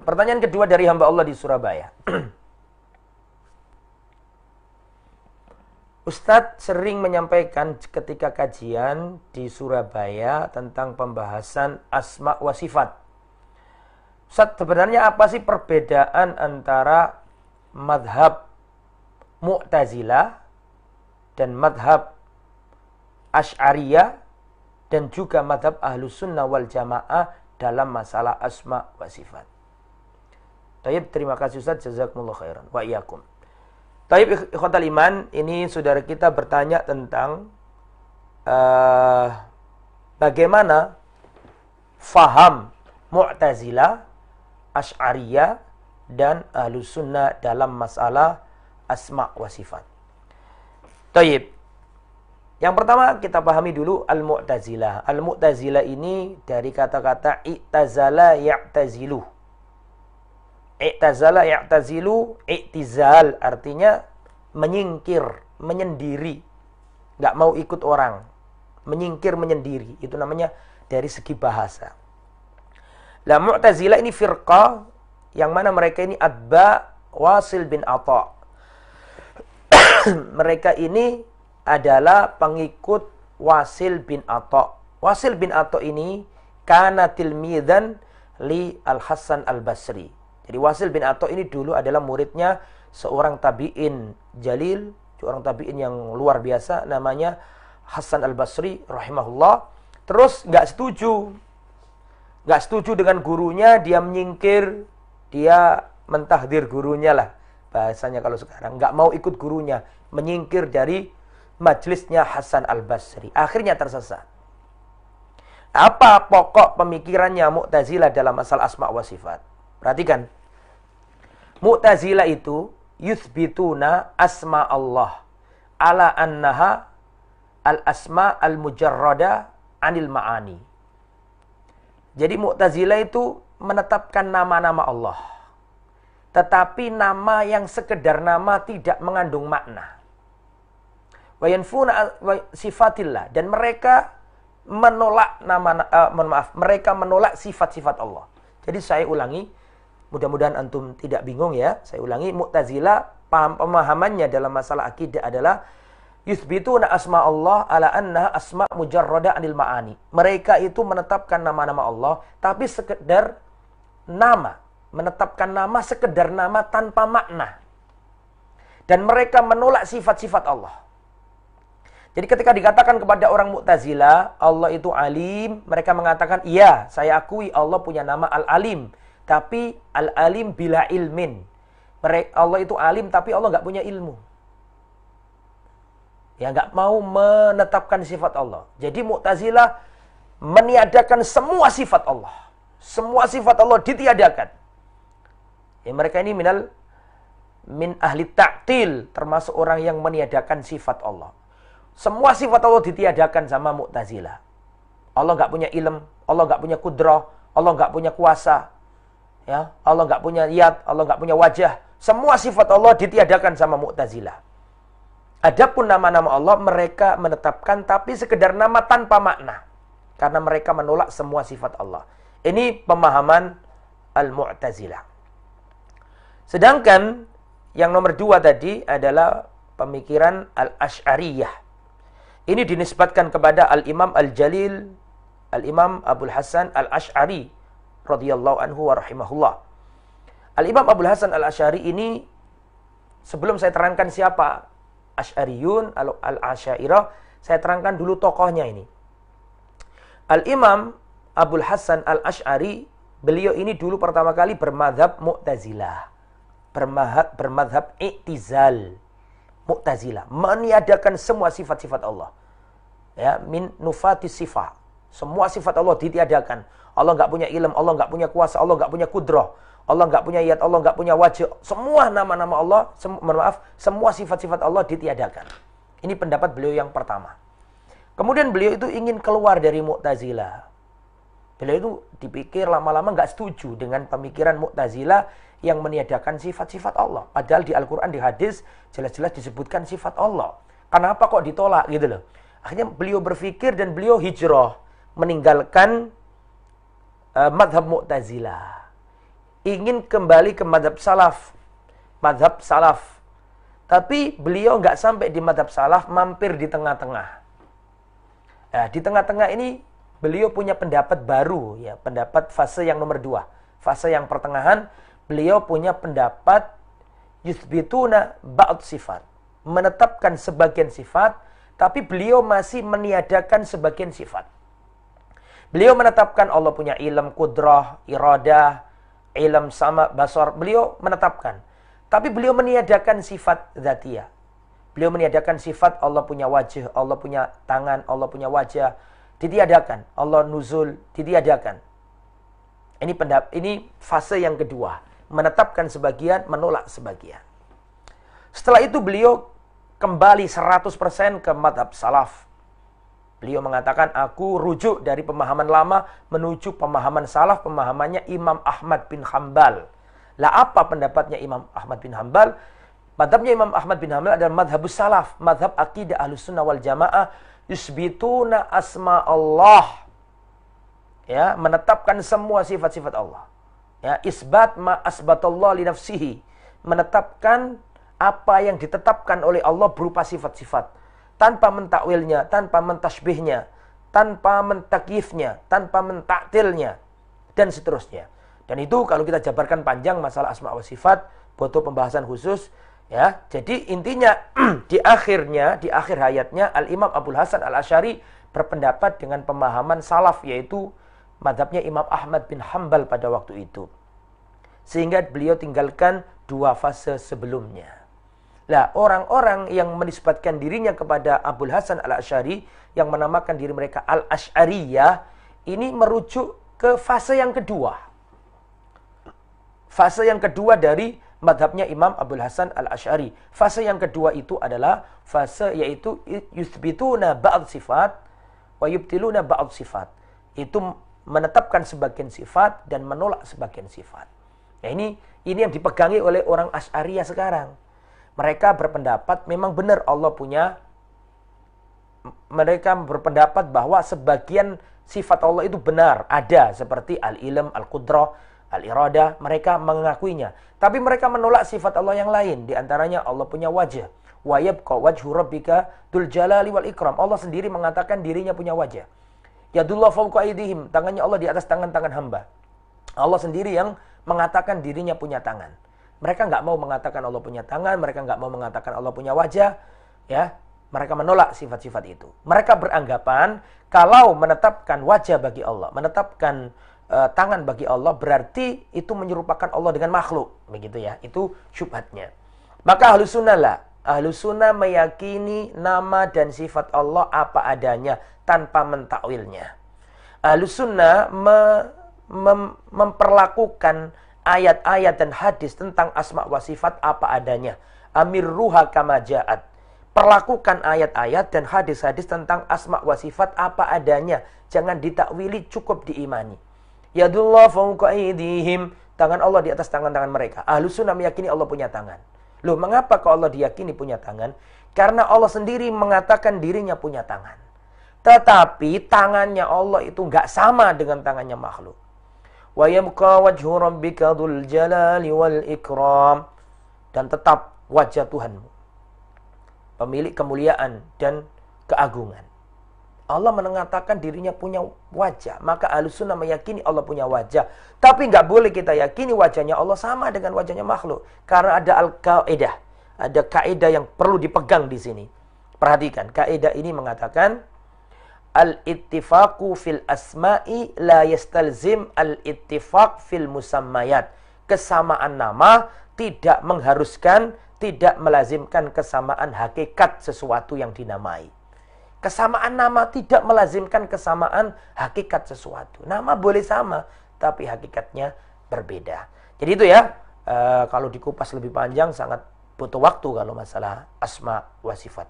Pertanyaan kedua dari hamba Allah di Surabaya. Ustadz sering menyampaikan ketika kajian di Surabaya tentang pembahasan asma wa sifat. Ustadz, sebenarnya apa sih perbedaan antara madhab Mu'tazilah dan madhab Asy'ariyah dan juga madhab Ahlus Sunnah wal Jamaah dalam masalah asma wa sifat? Taib, terima kasih Ustadz, jazakumullah khairan wa iyyakum. Taib, ikhwatal iman, ini saudara kita bertanya tentang bagaimana faham Mu'tazilah, Asy'ariyah dan Ahlus Sunnah dalam masalah asma wa sifat. Taib, yang pertama kita pahami dulu Al-Mu'tazilah. Al-Mu'tazilah ini dari kata-kata i'tazala ya'tazilu. I'tazala ya'tazilu, i'tizal artinya menyingkir, menyendiri. Nggak mau ikut orang. Menyingkir, menyendiri. Itu namanya dari segi bahasa. Lah Mu'tazilah ini firqah yang mana mereka ini atba Wasil bin Atha. Mereka ini adalah pengikut Wasil bin Atha. Wasil bin Atha ini kana tilmidan li Al-Hasan Al-Basri. Jadi Wasil bin Atha ini dulu adalah muridnya seorang tabi'in jalil, seorang tabi'in yang luar biasa namanya Hasan Al-Basri rahimahullah. Terus nggak setuju dengan gurunya, dia menyingkir, dia mentahdir gurunya lah bahasanya kalau sekarang, nggak mau ikut gurunya, menyingkir dari majelisnya Hasan Al-Basri. Akhirnya tersesat. Apa pokok pemikirannya Mu'tazilah dalam masalah asma wa sifat? Perhatikan. Mu'tazilah itu yuthbituna asma Allah ala annaha al-asma al-mujarrada anil ma'ani. Jadi Mu'tazilah itu menetapkan nama-nama Allah, tetapi nama yang sekedar nama tidak mengandung makna. Wa yanfuna sifatillah, dan mereka menolak mereka menolak sifat-sifat Allah. Jadi saya ulangi, mudah-mudahan antum tidak bingung ya. Saya ulangi, Mu'tazilah pemahamannya dalam masalah akidah adalah yuthbituna asma Allah ala annaha asma mujarrada anil ma'ani. Mereka itu menetapkan nama-nama Allah tapi sekedar nama, menetapkan nama sekedar nama tanpa makna. Dan mereka menolak sifat-sifat Allah. Jadi ketika dikatakan kepada orang Mu'tazilah Allah itu alim, mereka mengatakan, iya, saya akui Allah punya nama Al-Alim, tapi Al-Alim bila ilmin. Allah itu alim tapi Allah nggak punya ilmu. Ya, nggak mau menetapkan sifat Allah. Jadi Mu'tazilah meniadakan semua sifat Allah. Semua sifat Allah ditiadakan. Ya, mereka ini min ahli ta'til, termasuk orang yang meniadakan sifat Allah. Semua sifat Allah ditiadakan sama Mu'tazilah. Allah nggak punya ilm, Allah nggak punya kudrah, Allah nggak punya kuasa, ya, Allah nggak punya yad, Allah nggak punya wajah. Semua sifat Allah ditiadakan sama Mu'tazilah. Adapun nama-nama Allah mereka menetapkan tapi sekedar nama tanpa makna, karena mereka menolak semua sifat Allah. Ini pemahaman Al-Mu'tazilah. Sedangkan yang nomor dua tadi adalah pemikiran Al-Asy'ariyah. Ini dinisbatkan kepada Al-Imam Al-Jalil, Al-Imam Abul Hasan Al-Asy'ari radhiyallahu anhu wa rahimahullah. Al-Imam Abul Hasan Al-Asy'ari ini, sebelum saya terangkan siapa Asy'ariyun, Al-Asy'ariyah, saya terangkan dulu tokohnya ini. Al-Imam Abul Hasan Al-Asy'ari, beliau ini dulu pertama kali bermadhab Mu'tazilah. Bermadhab i'tizal. Mu'tazilah meniadakan semua sifat-sifat Allah. Ya, min nufatis sifat. Semua sifat Allah ditiadakan. Allah nggak punya ilm, Allah nggak punya kuasa, Allah nggak punya kudrah, Allah nggak punya yad, Allah nggak punya wajah. Semua nama-nama Allah, semua sifat-sifat Allah ditiadakan. Ini pendapat beliau yang pertama. Kemudian beliau itu ingin keluar dari Mu'tazilah. Beliau itu dipikir lama-lama nggak setuju dengan pemikiran Mu'tazilah yang meniadakan sifat-sifat Allah. Padahal di Al-Quran, di hadis, jelas-jelas disebutkan sifat Allah. Kenapa kok ditolak gitu loh. Akhirnya beliau berpikir dan beliau hijrah, meninggalkan madhab Mu'tazilah. ingin kembali ke madhab salaf. Madhab salaf. Tapi beliau nggak sampai di madhab salaf, mampir di tengah-tengah. Nah, di tengah-tengah ini beliau punya pendapat baru, ya, pendapat fase yang nomor 2. Fase yang pertengahan, beliau punya pendapat yuthbituna ba'd sifat. Menetapkan sebagian sifat, tapi beliau masih meniadakan sebagian sifat. Beliau menetapkan Allah punya ilm, kudrah, iradah, ilm sama, basar. Beliau menetapkan. Tapi beliau meniadakan sifat dzatiyah. Beliau meniadakan sifat Allah punya wajah, Allah punya tangan, Allah punya wajah. Ditiadakan. Allah nuzul, ditiadakan. Ini fase yang kedua. Menetapkan sebagian, menolak sebagian. Setelah itu beliau kembali 100% ke madhab salaf. Beliau mengatakan, aku rujuk dari pemahaman lama menuju pemahaman salaf, pemahamannya Imam Ahmad bin Hanbal. Lah apa pendapatnya Imam Ahmad bin Hanbal? Madhabnya Imam Ahmad bin Hanbal adalah madhabus salaf, madhab akidah ahlus sunnah wal jamaah, yusbituna asma Allah. Ya, menetapkan semua sifat-sifat Allah. Ya, isbat ma asbatallah li nafsihi, menetapkan apa yang ditetapkan oleh Allah berupa sifat-sifat, tanpa mentakwilnya, tanpa mentasbihnya, tanpa mentakyifnya, tanpa mentaktilnya, dan seterusnya. Dan itu kalau kita jabarkan panjang masalah asma wa sifat, butuh pembahasan khusus, ya. Jadi intinya di akhir hayatnya Al-Imam Abul Hasan Al-Asy'ari berpendapat dengan pemahaman salaf, yaitu madhabnya Imam Ahmad bin Hanbal pada waktu itu. Sehingga beliau tinggalkan 2 fase sebelumnya. Lah, orang-orang yang menisbatkan dirinya kepada Abul Hasan Al-Asy'ari, yang menamakan diri mereka Al-Asy'ariyah, ini merujuk ke fase yang kedua. Fase yang kedua dari madhabnya Imam Abul Hasan Al-Asy'ari. Fase yang kedua itu adalah fase yaitu yuthbituna ba'd sifat wa yubtiluna ba'd sifat. Itu menetapkan sebagian sifat dan menolak sebagian sifat. Nah, ini yang dipegangi oleh orang Asy'ariyah sekarang. Mereka berpendapat memang benar Allah punya, mereka berpendapat bahwa sebagian sifat Allah itu benar, ada, seperti al-ilm, al-qudrah, al-iradah, mereka mengakuinya. Tapi mereka menolak sifat Allah yang lain, diantaranya Allah punya wajah. Wa yabqa wajhu rabbika dzul jalali wal ikram. Allah sendiri mengatakan dirinya punya wajah. Yadullah fawqa aydihim, tangannya Allah di atas tangan-tangan hamba. Allah sendiri yang mengatakan dirinya punya tangan. Mereka nggak mau mengatakan Allah punya tangan, mereka nggak mau mengatakan Allah punya wajah, ya. Mereka menolak sifat-sifat itu. Mereka beranggapan kalau menetapkan wajah bagi Allah, menetapkan tangan bagi Allah, berarti itu menyerupakan Allah dengan makhluk, begitu ya. Itu syubhatnya. Maka Ahlus Sunnah meyakini nama dan sifat Allah apa adanya tanpa mentakwilnya. Ahlus Sunnah memperlakukan ayat-ayat dan hadis tentang asma wa sifat apa adanya. Amirruha kama ja'at. Perlakukan ayat-ayat dan hadis-hadis tentang asma wa sifat apa adanya. Jangan ditakwili, cukup diimani. Yadullah fawqa aydihim, tangan Allah di atas tangan-tangan mereka. Ahlus Sunnah meyakini Allah punya tangan. Loh, mengapa kok Allah diyakini punya tangan? Karena Allah sendiri mengatakan dirinya punya tangan. Tetapi tangannya Allah itu enggak sama dengan tangannya makhluk. Wa yabqa wajhu rabbika dzul jalali wal ikram, dan tetap wajah Tuhanmu, pemilik kemuliaan dan keagungan. Allah mengatakan dirinya punya wajah, maka Ahlus Sunnah meyakini Allah punya wajah. Tapi nggak boleh kita yakini wajahnya Allah sama dengan wajahnya makhluk, karena ada al-qaidah, ada kaidah yang perlu dipegang di sini. Perhatikan, kaidah ini mengatakan al-ittifaqu fil asma'i la yastalzim al-ittifaq fil musammayat. Kesamaan nama tidak mengharuskan, tidak melazimkan kesamaan hakikat sesuatu yang dinamai. Kesamaan nama tidak melazimkan kesamaan hakikat sesuatu. Nama boleh sama, tapi hakikatnya berbeda. Jadi itu ya, kalau dikupas lebih panjang sangat butuh waktu kalau masalah asma wa sifat.